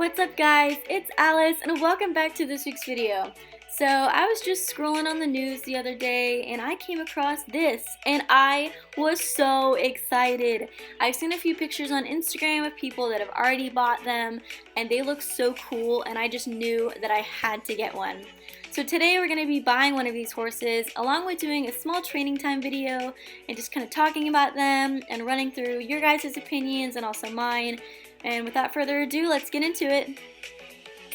What's up guys, it's Alice and welcome back to this week's video. So I was just scrolling on the news the other day and I came across this and I was so excited. I've seen a few pictures on Instagram of people that have already bought them and they look so cool and I just knew that I had to get one. So today we're going to be buying one of these horses along with doing a small training time video and just kind of talking about them and running through your guys' opinions and also mine. And without further ado, let's get into it.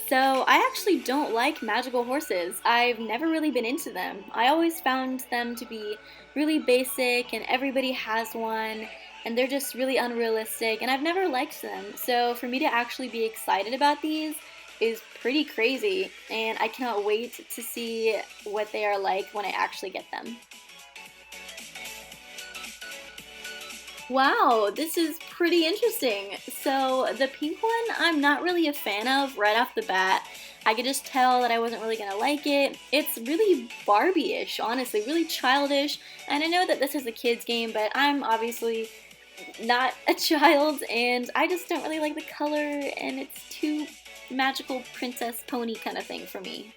So I actually don't like magical horses. I've never really been into them. I always found them to be really basic and everybody has one and they're just really unrealistic and I've never liked them. So for me to actually be excited about these is pretty crazy and I cannot wait to see what they are like when I actually get them. Wow, this is pretty interesting. So the pink one I'm not really a fan of right off the bat. I could just tell that I wasn't really gonna like it. It's really Barbie-ish, honestly, really childish. And I know that this is a kid's game, but I'm obviously not a child and I just don't really like the color and it's too magical princess pony kind of thing for me.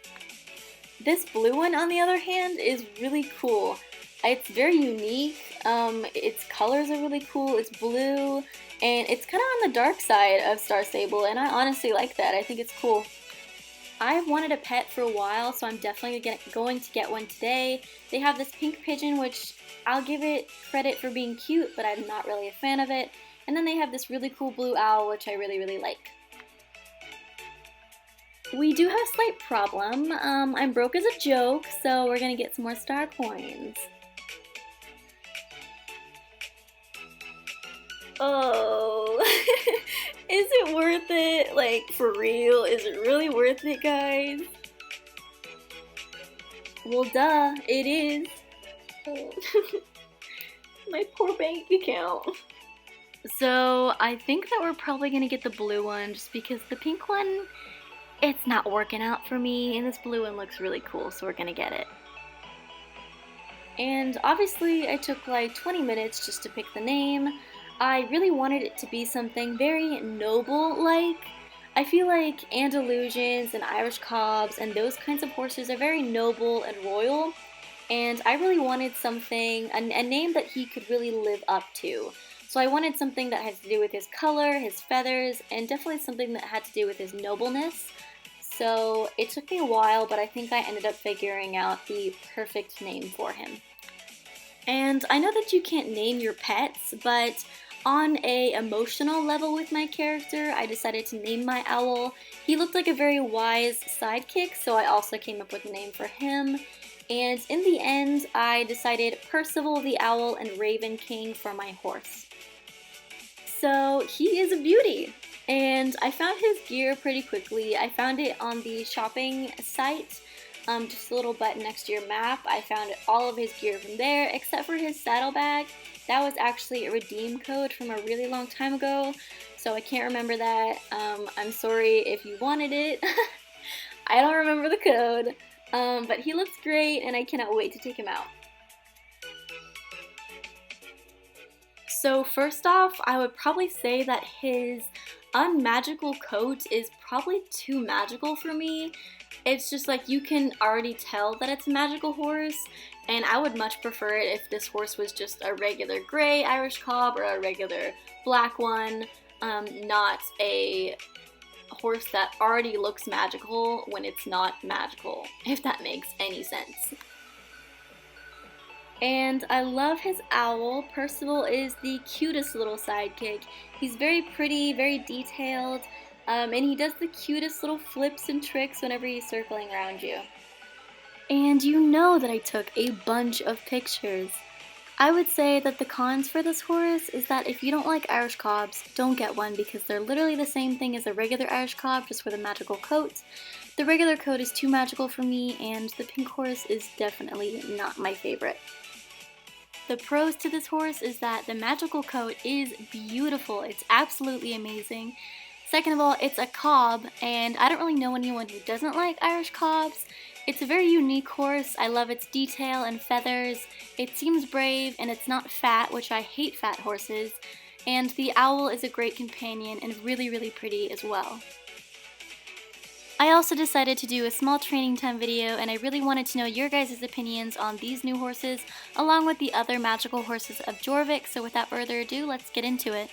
This blue one, on the other hand, is really cool. It's very unique, its colors are really cool, it's blue, and it's kind of on the dark side of Star Stable, and I honestly like that. I think it's cool. I've wanted a pet for a while, so I'm definitely going to get one today. They have this pink pigeon, which I'll give it credit for being cute, but I'm not really a fan of it. And then they have this really cool blue owl, which I really like. We do have a slight problem. I'm broke as a joke, so we're gonna get some more star coins. Oh, is it worth it? Like, for real? Is it really worth it, guys? Well, duh, it is. Oh. My poor bank account. So, I think that we're probably gonna get the blue one just because the pink one, it's not working out for me, and this blue one looks really cool, so we're gonna get it. And obviously, I took like 20 minutes just to pick the name. I really wanted it to be something very noble-like. I feel like Andalusians and Irish cobs and those kinds of horses are very noble and royal, and I really wanted something, a name that he could really live up to. So I wanted something that had to do with his color, his feathers, and definitely something that had to do with his nobleness. So it took me a while, but I think I ended up figuring out the perfect name for him. And I know that you can't name your pets, but on a emotional level with my character, I decided to name my owl. He looked like a very wise sidekick, so I also came up with a name for him. And in the end, I decided Percival the Owl and Raven King for my horse. So he is a beauty. And I found his gear pretty quickly. I found it on the shopping site, just a little button next to your map. I found all of his gear from there, except for his saddlebag. That was actually a redeem code from a really long time ago, so I can't remember that. I'm sorry if you wanted it. I don't remember the code, but he looks great and I cannot wait to take him out. So first off, I would probably say that his unmagical coat is probably too magical for me. It's just like you can already tell that it's a magical horse, and I would much prefer it if this horse was just a regular gray Irish cob or a regular black one, not a horse that already looks magical when it's not magical, if that makes any sense. And I love his owl. Percival is the cutest little sidekick. He's very pretty, very detailed, and he does the cutest little flips and tricks whenever he's circling around you. And you know that I took a bunch of pictures. I would say that the cons for this horse is that if you don't like Irish cobs, don't get one because they're literally the same thing as a regular Irish cob, just with a magical coat. The regular coat is too magical for me, and the pink horse is definitely not my favorite. The pros to this horse is that the magical coat is beautiful. It's absolutely amazing. Second of all, it's a cob, and I don't really know anyone who doesn't like Irish cobs. It's a very unique horse. I love its detail and feathers. It seems brave, and it's not fat, which I hate fat horses. And the owl is a great companion and really pretty as well. I also decided to do a small training time video, and I really wanted to know your guys' opinions on these new horses, along with the other magical horses of Jorvik, so without further ado, let's get into it.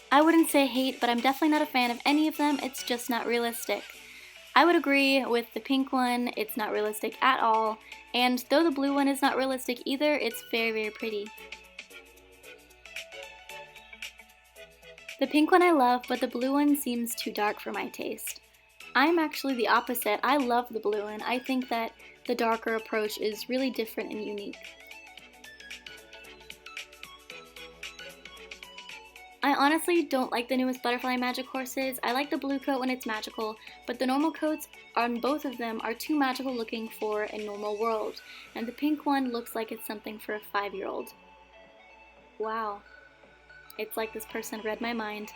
I wouldn't say hate, but I'm definitely not a fan of any of them, it's just not realistic. I would agree with the pink one, it's not realistic at all, and though the blue one is not realistic either, it's very, very pretty. The pink one I love, but the blue one seems too dark for my taste. I'm actually the opposite. I love the blue one. I think that the darker approach is really different and unique. I honestly don't like the newest butterfly magic horses. I like the blue coat when it's magical, but the normal coats on both of them are too magical looking for a normal world, and the pink one looks like it's something for a 5-year-old. Wow. It's like this person read my mind.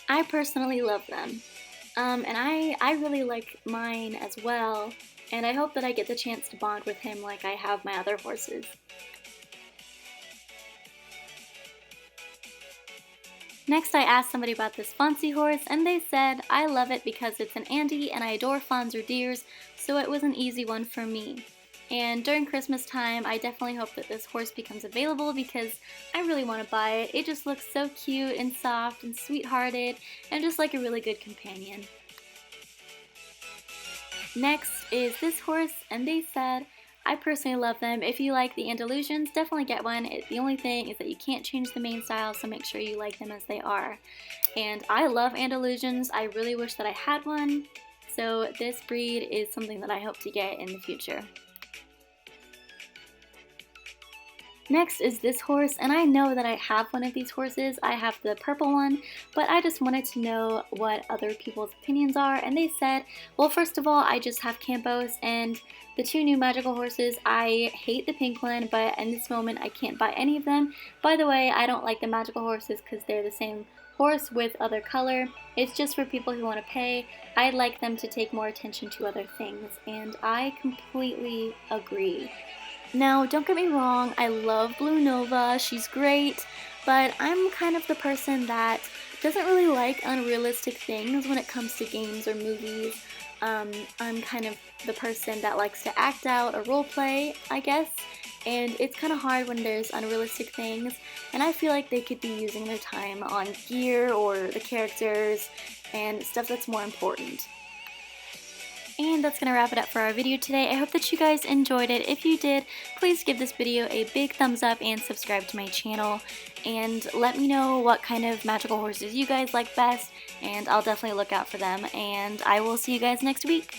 I personally love them. And I really like mine as well, and I hope that I get the chance to bond with him like I have my other horses. Next I asked somebody about this Fonzie horse, and they said, I love it because it's an Andy and I adore Fonzerdiers, so it was an easy one for me. And during Christmas time, I definitely hope that this horse becomes available because I really want to buy it. It just looks so cute and soft and sweethearted and just like a really good companion. Next is this horse, and they said, I personally love them. If you like the Andalusians, definitely get one. The only thing is that you can't change the mane style, so make sure you like them as they are. And I love Andalusians. I really wish that I had one. So this breed is something that I hope to get in the future. Next is this horse, and I know that I have one of these horses. I have the purple one, but I just wanted to know what other people's opinions are, and they said, well, first of all, I just have Campos, and the two new magical horses, I hate the pink one, but in this moment, I can't buy any of them. By the way, I don't like the magical horses because they're the same horse with other color. It's just for people who want to pay. I'd like them to take more attention to other things, and I completely agree. Now, don't get me wrong, I love Blue Nova, she's great, but I'm kind of the person that doesn't really like unrealistic things when it comes to games or movies. I'm kind of the person that likes to act out or role play, I guess, and it's kind of hard when there's unrealistic things, and I feel like they could be using their time on gear or the characters and stuff that's more important. And that's going to wrap it up for our video today. I hope that you guys enjoyed it. If you did, please give this video a big thumbs up and subscribe to my channel. And let me know what kind of magical horses you guys like best, and I'll definitely look out for them. And I will see you guys next week.